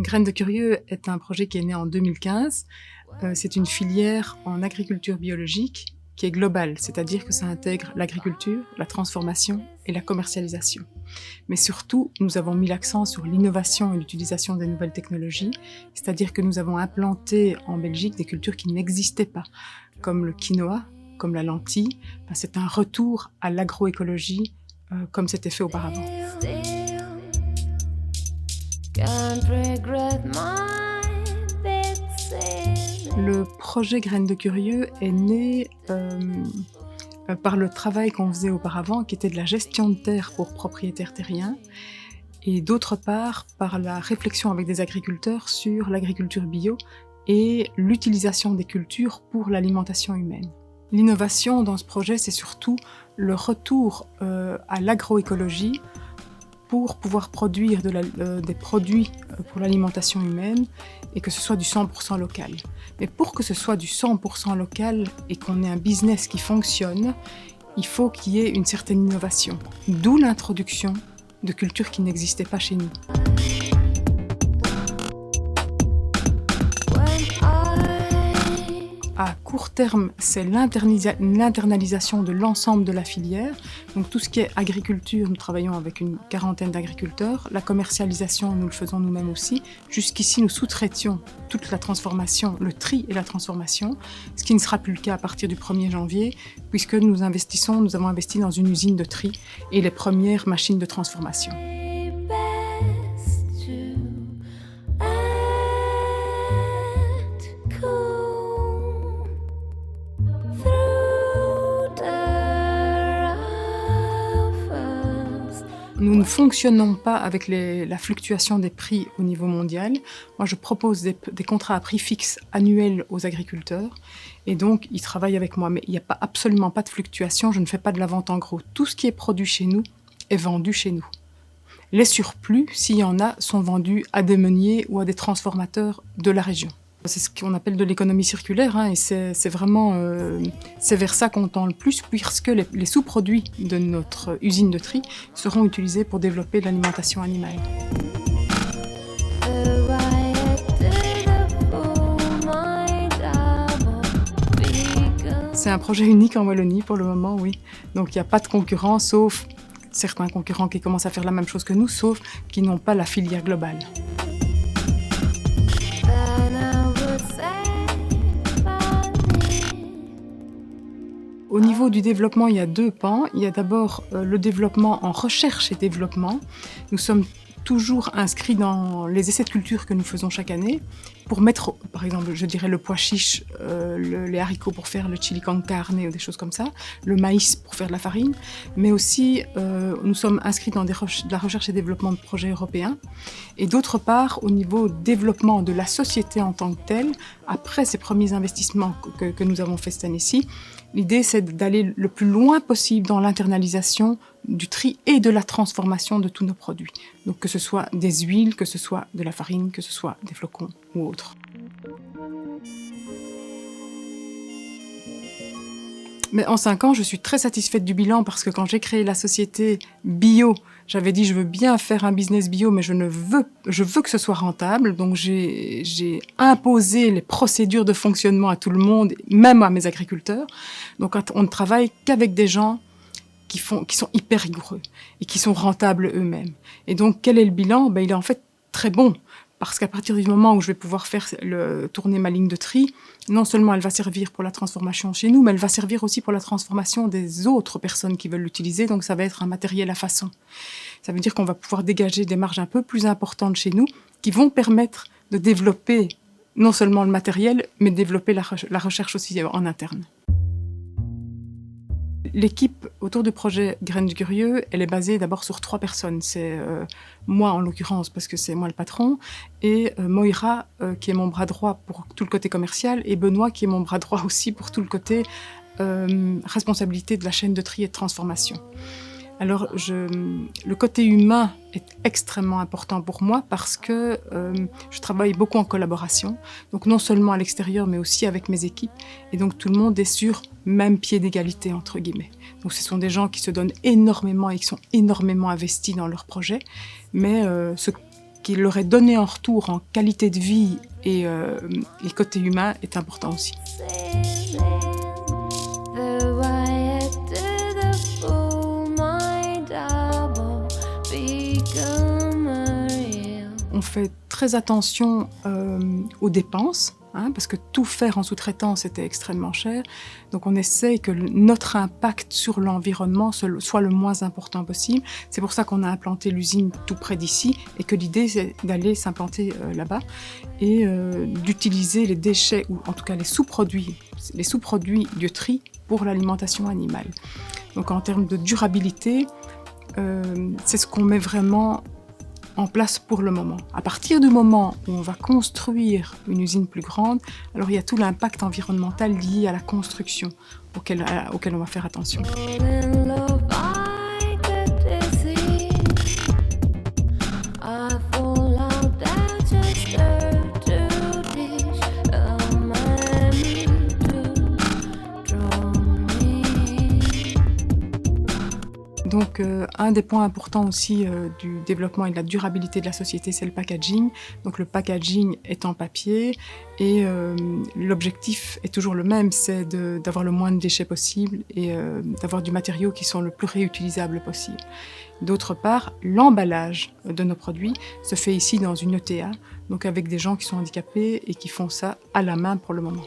Graines de Curieux est un projet qui est né en 2015. C'est une filière en agriculture biologique qui est globale, c'est-à-dire que ça intègre l'agriculture, la transformation et la commercialisation. Mais surtout, nous avons mis l'accent sur l'innovation et l'utilisation des nouvelles technologies, c'est-à-dire que nous avons implanté en Belgique des cultures qui n'existaient pas, comme le quinoa, comme la lentille. C'est un retour à l'agroécologie comme c'était fait auparavant. Le projet Graines de Curieux est né par le travail qu'on faisait auparavant, qui était de la gestion de terre pour propriétaires terriens, et d'autre part par la réflexion avec des agriculteurs sur l'agriculture bio et l'utilisation des cultures pour l'alimentation humaine. L'innovation dans ce projet, c'est surtout le retour à l'agroécologie pour pouvoir produire des produits pour l'alimentation humaine et que ce soit du 100% local. Mais pour que ce soit du 100% local et qu'on ait un business qui fonctionne, il faut qu'il y ait une certaine innovation. D'où l'introduction de cultures qui n'existaient pas chez nous. À court terme, c'est l'internalisation de l'ensemble de la filière. Donc tout ce qui est agriculture, nous travaillons avec une quarantaine d'agriculteurs. La commercialisation, nous le faisons nous-mêmes aussi. Jusqu'ici, nous sous-traitions toute la transformation, le tri et la transformation, ce qui ne sera plus le cas à partir du 1er janvier, puisque nous avons investi dans une usine de tri et les premières machines de transformation. Nous ne fonctionnons pas avec la fluctuation des prix au niveau mondial. Moi, je propose des contrats à prix fixe annuels aux agriculteurs et donc ils travaillent avec moi. Mais il n'y a absolument pas de fluctuation, je ne fais pas de la vente en gros. Tout ce qui est produit chez nous est vendu chez nous. Les surplus, s'il y en a, sont vendus à des meuniers ou à des transformateurs de la région. C'est ce qu'on appelle de l'économie circulaire et c'est vraiment c'est vers ça qu'on tend le plus puisque les sous-produits de notre usine de tri seront utilisés pour développer l'alimentation animale. C'est un projet unique en Wallonie pour le moment, oui. Donc il n'y a pas de concurrents sauf certains concurrents qui commencent à faire la même chose que nous, sauf qu'ils n'ont pas la filière globale. Au niveau du développement, il y a deux pans. Il y a d'abord le développement en recherche et développement. Nous sommes toujours inscrits dans les essais de culture que nous faisons chaque année pour mettre, par exemple, je dirais le pois chiche, les haricots pour faire le chili con carne ou des choses comme ça, le maïs pour faire de la farine, mais aussi nous sommes inscrits dans de la recherche et développement de projets européens. Et d'autre part, au niveau développement de la société en tant que telle, après ces premiers investissements que nous avons fait cette année-ci, l'idée, c'est d'aller le plus loin possible dans l'internalisation du tri et de la transformation de tous nos produits. Donc que ce soit des huiles, que ce soit de la farine, que ce soit des flocons ou autres. Mais en 5 ans, je suis très satisfaite du bilan parce que quand j'ai créé la société bio, j'avais dit je veux bien faire un business bio, mais je veux que ce soit rentable. Donc j'ai imposé les procédures de fonctionnement à tout le monde, même à mes agriculteurs. Donc on ne travaille qu'avec des gens qui sont hyper rigoureux et qui sont rentables eux-mêmes. Et donc quel est le bilan ? Il est en fait très bon. Parce qu'à partir du moment où je vais pouvoir tourner ma ligne de tri, non seulement elle va servir pour la transformation chez nous, mais elle va servir aussi pour la transformation des autres personnes qui veulent l'utiliser. Donc ça va être un matériel à façon. Ça veut dire qu'on va pouvoir dégager des marges un peu plus importantes chez nous qui vont permettre de développer non seulement le matériel, mais de développer la recherche aussi en interne. L'équipe autour du projet Graines de Curieux, elle est basée d'abord sur 3 personnes. C'est moi en l'occurrence, parce que c'est moi le patron, et Moira, qui est mon bras droit pour tout le côté commercial, et Benoît, qui est mon bras droit aussi pour tout le côté responsabilité de la chaîne de tri et de transformation. Alors, le côté humain est extrêmement important pour moi parce que je travaille beaucoup en collaboration. Donc, non seulement à l'extérieur, mais aussi avec mes équipes. Et donc, tout le monde est sur même pied d'égalité, entre guillemets. Donc, ce sont des gens qui se donnent énormément et qui sont énormément investis dans leurs projets. Mais qu'il leur est donné en retour en qualité de vie et côté humain est important aussi. On fait très attention aux dépenses, parce que tout faire en sous-traitance était extrêmement cher. Donc on essaye que notre impact sur l'environnement soit le moins important possible. C'est pour ça qu'on a implanté l'usine tout près d'ici et que l'idée c'est d'aller s'implanter là-bas et d'utiliser les déchets, ou en tout cas les sous-produits du tri pour l'alimentation animale. Donc en termes de durabilité, c'est ce qu'on met vraiment en place pour le moment. À partir du moment où on va construire une usine plus grande, alors il y a tout l'impact environnemental lié à la construction auquel on va faire attention. Donc, un des points importants aussi du développement et de la durabilité de la société, c'est le packaging. Donc, le packaging est en papier et l'objectif est toujours le même, c'est d'avoir le moins de déchets possible et d'avoir du matériau qui sont le plus réutilisable possible. D'autre part, l'emballage de nos produits se fait ici dans une ETA, donc avec des gens qui sont handicapés et qui font ça à la main pour le moment.